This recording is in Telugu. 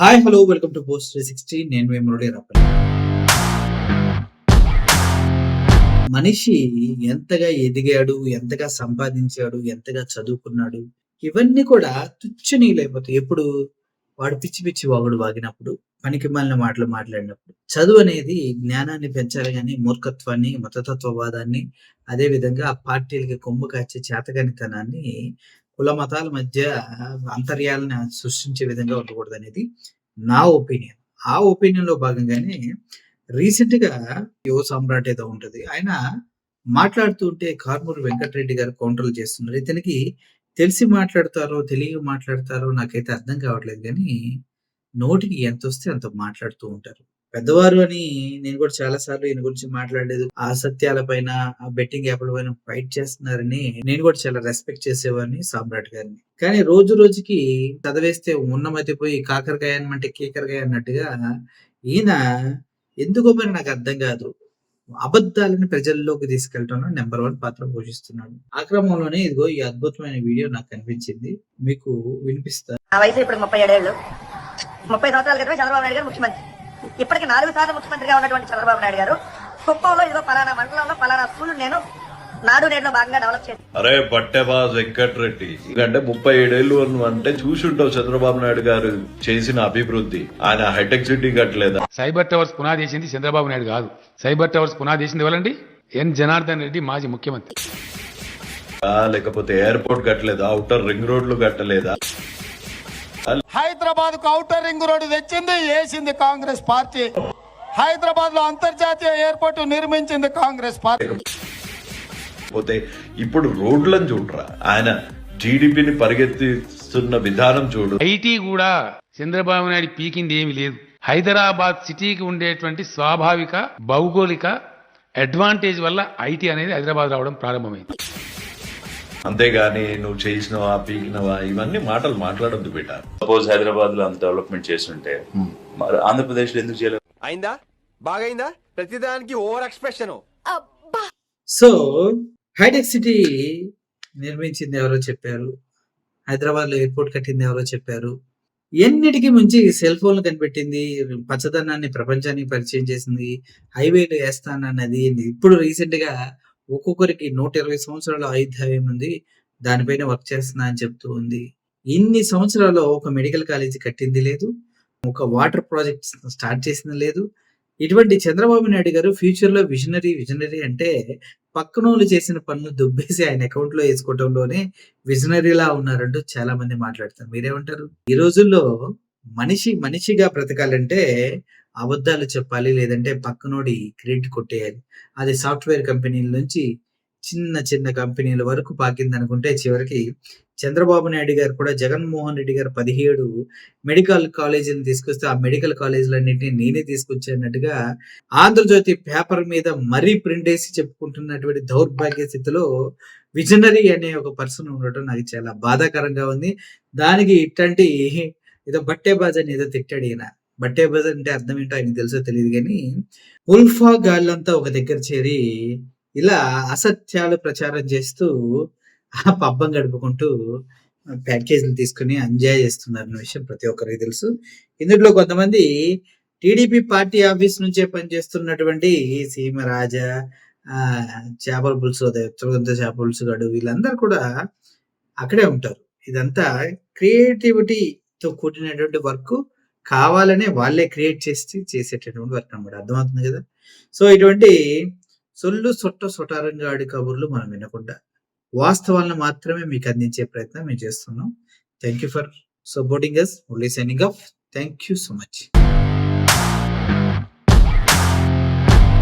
Hi hello welcome to post 360. నేను మీ మురళీ రప్పల్. మనిషి ఎంతగా ఎదిగాడు, ఎంతగా సంపాదించాడు, ఎంతగా చదువుకున్నాడు, ఇవన్నీ కూడా తుచ్చనీలైపోతాయి. ఎప్పుడు వాడు పిచ్చి పిచ్చి వాగుడు వాగినప్పుడు, పనికిమాలిన మాటలు మాట్లాడినప్పుడు. చదువు అనేది జ్ఞానాన్ని పెంచాలి గాని మూర్ఖత్వాన్ని, మతతత్వవాదాన్ని, అదే విధంగా ఆ పార్టీలకి కొమ్ము కాచే చేతకానితనాన్ని, కుల మతాల మధ్య అంతర్యాలను సృష్టించే విధంగా ఉండకూడదనేది నా ఒపీనియన్. ఆ ఒపీనియన్‌లో భాగంగానే రీసెంట్‌గా యువ సామ్రాట్ ఏదో ఉంటది. ఆయన మాట్లాడుతూ ఉంటే కారుమూరి వెంకటరెడ్డి గారు కౌంటర్‌లు చేస్తున్నారు. ఇతనికి తెలిసి మాట్లాడతారో, తెలియక మాట్లాడతారో నాకైతే అర్థం కావట్లేదు గానీ, నోటికి ఎంతొస్తే అంత మాట్లాడుతూ ఉంటారు. పెద్దవారు అని నేను కూడా చాలా సార్లు ఈయన గురించి మాట్లాడలేదు. ఆ అసత్యాల పైన, ఆ బెట్టింగ్ యాప్‌ల పైన ఫైట్ చేస్తున్నారని నేను కూడా చాలా రెస్పెక్ట్ చేసేవాడిని సామ్రాట్ గారిని. కానీ రోజు రోజుకి చదివేస్తే ఉన్న మతి పోయి కాకరకాయ అనమంటే కీకరకాయ అన్నట్టుగా ఈయన ఎందుకో మరి నాకు అర్థం కాదు. అబద్ధాలను ప్రజల్లోకి తీసుకెళ్ళటంలో నంబర్ 1 పాత్ర పోషిస్తున్నాడు. ఆ క్రమంలోనే ఇదిగో ఈ అద్భుతమైన వీడియో నాకు కనిపించింది. మీకు వినిపిస్తా. నా వయసు ఇప్పుడు 37 ఏళ్ళు. 30 సంవత్సరాల క్రితమే చంద్రబాబు నాయుడు గారు ముఖ్యమంత్రి. ఇప్పటికి 4 సార్లు ముఖ్యమంత్రిగా ఉన్నటువంటి చంద్రబాబు నాయుడు గారు కుప్పంలో ఏదో పలానా మండలంలో పలానా స్కూల్ నేను నాడు నేడులో భాగంగా డెవలప్ చేశాను. అరే బట్టెబాజ్ వెంకటరెడ్డి, ఎందుకంటే 37 ఏళ్ళు అంటే చూసుంటావు చంద్రబాబు నాయుడు గారు చేసిన అభివృద్ధి. ఆయన హైటెక్ సిటీ కట్టలేదా? సైబర్ టవర్స్ పునాది చేసింది చంద్రబాబు నాయుడు కాదు. సైబర్ టవర్స్ పునాది చేసింది ఎవరండి? ఎన్ జనార్దన్ రెడ్డి, మాజీ ముఖ్యమంత్రి. లేకపోతే ఎయిర్పోర్ట్ కట్టలేదా? ఔటర్ రింగ్ రోడ్లు కట్టలేదా? హైదరాబాద్ కు ఔటర్ రింగ్ రోడ్డు తెచ్చింది వేసింది కాంగ్రెస్ పార్టీ. హైదరాబాద్ లో అంతర్జాతీయ ఎయిర్పోర్ట్ నిర్మించింది కాంగ్రెస్ పార్టీ. పోతే ఇప్పుడు రోడ్లను చూడరా, ఆయన జీడిపిని పరిగెత్తిస్తున్న విధానం చూడు. ఐటీ కూడా చంద్రబాబు నాయుడు పీకింది ఏమీ లేదు. హైదరాబాద్ సిటీకి ఉండేటువంటి స్వాభావిక భౌగోళిక అడ్వాంటేజ్ వల్ల ఐటీ అనేది హైదరాబాద్ రావడం ప్రారంభమైంది. అంతేగాని నువ్వు చేసినవా పీకినవా ఇవన్నీ మాటలు మాట్లాడొద్దు బిడ్డ. సపోజ్ హైదరాబాద్ లో అంత డెవలప్మెంట్ చేస్తుంటే మరి ఆంధ్రప్రదేశ్ లో ఎందుకు చేయలేదు? అయిందా? బాగైందా? ప్రతిదానికి ఓవర్ ఎక్స్ప్రెషన్. సో హైటెక్ సిటీ నిర్మించింది ఎవరో చెప్పారు. హైదరాబాద్‌లో ఎయిర్‌పోర్ట్ కట్టింది ఎవరో చెప్పారు. ఎన్నిటికి మించి సెల్ ఫోన్‌లు కనిపెట్టింది. పచ్చదనాన్ని ప్రపంచానికి పరిచయం చేసింది. హైవేలు ఏస్తానన్నది. ఇప్పుడు రీసెంట్‌గా ఒక్కొక్కరికి 120 సంవత్సరాల ఆయుర్దాయం ఉంది. దానిపైన వర్క్ చేస్తున్నా అని చెప్తూ ఉంది. ఇన్ని సంవత్సరాల్లో ఒక మెడికల్ కాలేజీ కట్టింది లేదు. ఒక వాటర్ ప్రాజెక్ట్ స్టార్ట్ చేసింది లేదు. ఇటువంటి చంద్రబాబు నాయుడు గారు ఫ్యూచర్‌లో విజనరీ అంటే పక్కనోళ్ళు చేసిన పనులు దుబ్బేసి ఆయన అకౌంట్‌లో ఏసుకోవటంలోనే విజనరీలా ఉన్నారంటూ చాలా మంది మాట్లాడతారు. మీరేమంటారు? ఈ రోజుల్లో మనిషిగా బ్రతకాలంటే అబద్ధాలు చెప్పాలి. లేదంటే పక్కనోడి క్రెడిట్ కొట్టేయాలి. అది సాఫ్ట్‌వేర్ కంపెనీల నుంచి చిన్న కంపెనీల వరకు పాకిందనుకుంటే చివరికి చంద్రబాబు నాయుడు గారు కూడా జగన్మోహన్ రెడ్డి గారు 17 మెడికల్ కాలేజీలను తీసుకొస్తే ఆ మెడికల్ కాలేజీలన్నింటినీ నేనే తీసుకొచ్చానట్టుగా ఆంధ్రజ్యోతి పేపర్ మీద మరీ ప్రింట్ వేసి చెప్పుకుంటున్నటువంటి దౌర్భాగ్య స్థితిలో విజనరీ అనే ఒక పర్సన్ ఉండటం నాకు చాలా బాధాకరంగా ఉంది. దానికి ఇట్లాంటి ఏదో బట్టేబాజ్ అని ఏదో తిట్టాడు ఈయన. బట్టేబాజ్ అంటే అర్థం ఏంటో ఆయనకు తెలుసో తెలియదు కానీ ఉల్ఫా గాళ్ళంతా ఒక దగ్గర చేరి ఇలా అసత్యాలు ప్రచారం చేస్తూ ఆ పబ్బం గడుపుకుంటూ ప్యాకేజీలు తీసుకొని ఎంజాయ్ చేస్తున్నారన్న విషయం ప్రతి ఒక్కరికి తెలుసు. ఇందులో కొంతమంది టీడీపీ పార్టీ ఆఫీస్ నుంచే పనిచేస్తున్నటువంటి సీమరాజా, చేపల పులుసు, చేపల పులుసు గడు వీళ్ళందరూ కూడా అక్కడే ఉంటారు. ఇదంతా క్రియేటివిటీతో కూడినటువంటి వర్క్. కావాలనే వాళ్ళే క్రియేట్ చేసేటటువంటి వర్క్ అన్నమాట. అర్థమవుతుంది కదా? సో ఇటువంటి సొల్లు సొటారంగా ఆడి కబుర్లు మనం వినకుండా వాస్తవాలను మాత్రమే మీకు అందించే ప్రయత్నం మేము చేస్తున్నాం. Thank you for supporting us. Only signing off. Thank you so much.